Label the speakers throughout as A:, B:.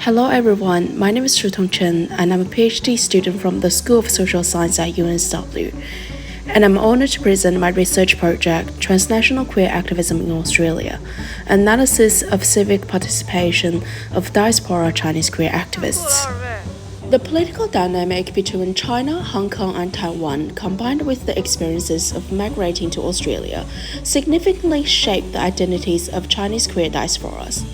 A: Hello everyone, my name is Shutong Chen and I'm a PhD student from the School of Social Science at UNSW. And I'm honored to present my research project, Transnational Queer Activism in Australia, analysis of civic participation of diaspora Chinese queer activists. The political dynamic between China, Hong Kong, and Taiwan, combined with the experiences of migrating to Australia, significantly shaped the identities of Chinese queer diasporas.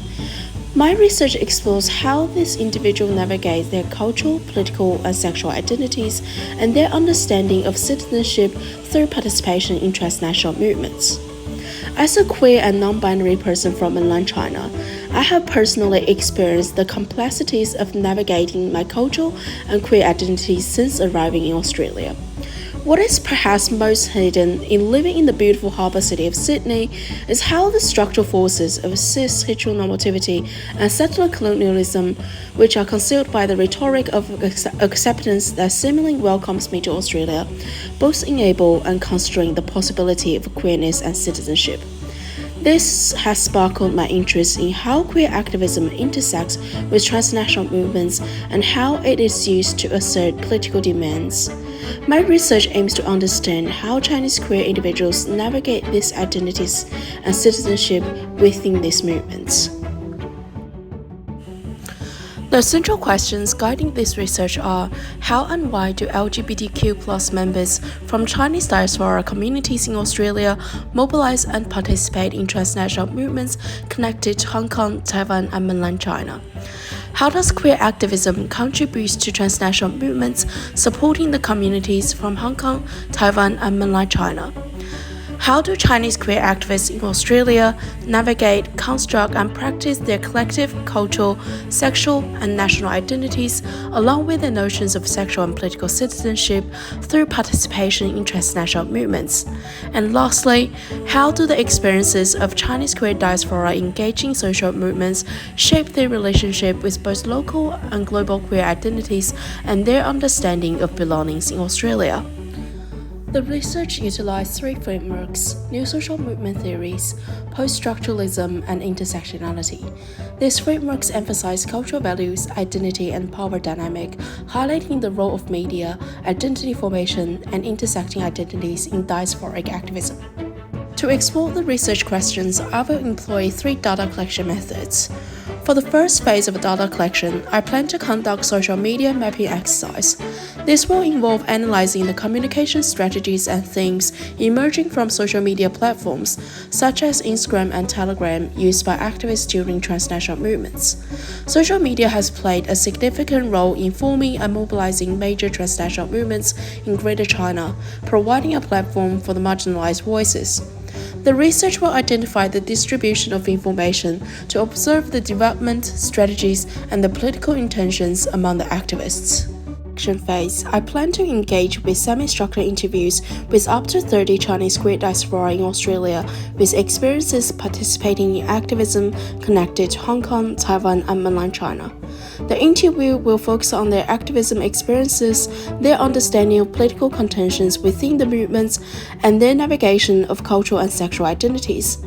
A: My research explores how these individuals navigate their cultural, political, and sexual identities and their understanding of citizenship through participation in transnational movements. As a queer and non-binary person from mainland China, I have personally experienced the complexities of navigating my cultural and queer identity since arriving in Australia. What is perhaps most hidden in living in the beautiful harbour city of Sydney is how the structural forces of cis heteronormativity and settler colonialism, which are concealed by the rhetoric of acceptance that seemingly welcomes me to Australia, both enable and constrain the possibility of queerness and citizenship. This has sparked my interest in how queer activism intersects with transnational movements and how it is used to assert political demands. My research aims to understand how Chinese queer individuals navigate these identities and citizenship within these movements. The central questions guiding this research are: how and why do LGBTQ+ members from Chinese diaspora communities in Australia mobilize and participate in transnational movements connected to Hong Kong, Taiwan, and mainland China? How does queer activism contribute to transnational movements supporting the communities from Hong Kong, Taiwan, and mainland China? How do Chinese queer activists in Australia navigate, construct, and practice their collective cultural, sexual, and national identities, along with their notions of sexual and political citizenship through participation in transnational movements? And lastly, how do the experiences of Chinese queer diaspora engaging social movements shape their relationship with both local and global queer identities and their understanding of belongings in Australia? The research utilized three frameworks: new social movement theories, post-structuralism, and intersectionality. These frameworks emphasize cultural values, identity, and power dynamic, highlighting the role of media, identity formation, and intersecting identities in diasporic activism. To explore the research questions, I will employ three data collection methods. For the first phase of data collection, I plan to conduct social media mapping exercise. This will involve analyzing the communication strategies and themes emerging from social media platforms, such as Instagram and Telegram, used by activists during transnational movements. Social media has played a significant role in forming and mobilizing major transnational movements in Greater China, providing a platform for the marginalized voices. The research will identify the distribution of information to observe the development, strategies, and the political intentions among the activists. Phase, I plan to engage with semi-structured interviews with up to 30 Chinese queer diaspora in Australia with experiences participating in activism connected to Hong Kong, Taiwan, and mainland China. The interview will focus on their activism experiences, their understanding of political contentions within the movements, and their navigation of cultural and sexual identities.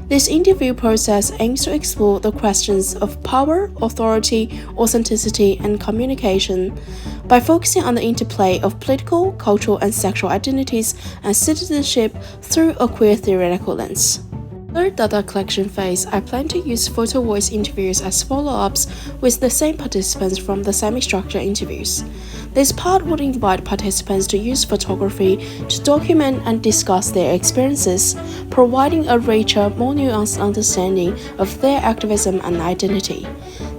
A: This interview process aims to explore the questions of power, authority, authenticity, and communication by focusing on the interplay of political, cultural, and sexual identities and citizenship through a queer theoretical lens. Third data collection phase, I plan to use photo voice interviews as follow-ups with the same participants from the semi-structured interviews. This part would invite participants to use photography to document and discuss their experiences, providing a richer, more nuanced understanding of their activism and identity.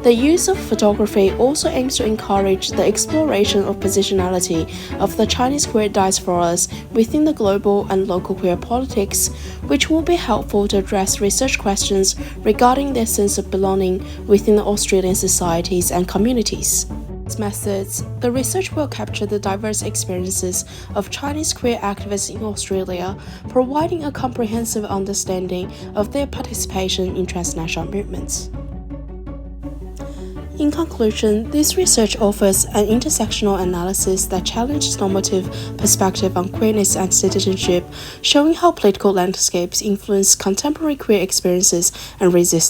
A: The use of photography also aims to encourage the exploration of positionality of the Chinese queer diasporas within the global and local queer politics, which will be helpful to address research questions regarding their sense of belonging within the Australian societies and communities. Methods. The research will capture the diverse experiences of Chinese queer activists in Australia, providing a comprehensive understanding of their participation in transnational movements. In conclusion, this research offers an intersectional analysis that challenges normative perspective on queerness and citizenship, showing how political landscapes influence contemporary queer experiences and resistance.